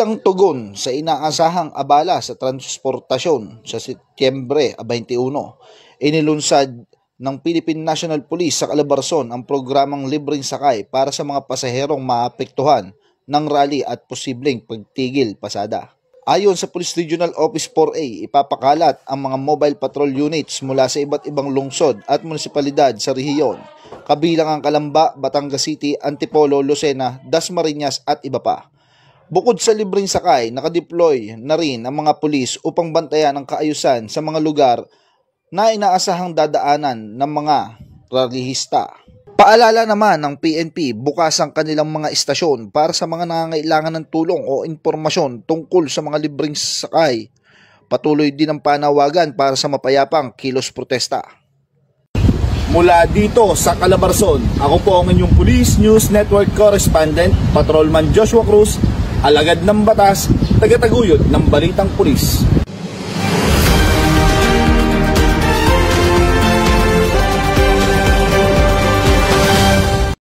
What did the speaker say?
Bilang tugon sa inaasahang abala sa transportasyon sa Setyembre 21, inilunsad ng Philippine National Police sa Calabarzon ang programang libreng sakay para sa mga pasaherong maapektuhan ng rally at posibleng pagtigil pasada. Ayon sa Police Regional Office 4A, ipapakalat ang mga mobile patrol units mula sa iba't ibang lungsod at munisipalidad sa rehiyon, kabilang ang Calamba, Batangas City, Antipolo, Lucena, Dasmariñas at iba pa. Bukod sa libreng sakay, nakadeploy na rin ang mga pulis upang bantayan ang kaayusan sa mga lugar na inaasahang dadaanan ng mga rallyista. Paalala naman ng PNP, bukas ang kanilang mga istasyon para sa mga nangangailangan ng tulong o impormasyon tungkol sa mga libreng sakay. Patuloy din ang panawagan para sa mapayapang kilos protesta. Mula dito sa Calabarzon, ako po ang inyong Police News Network Correspondent, Patrolman Joshua Cruz, alagad ng batas, tagataguyod ng balitang pulis.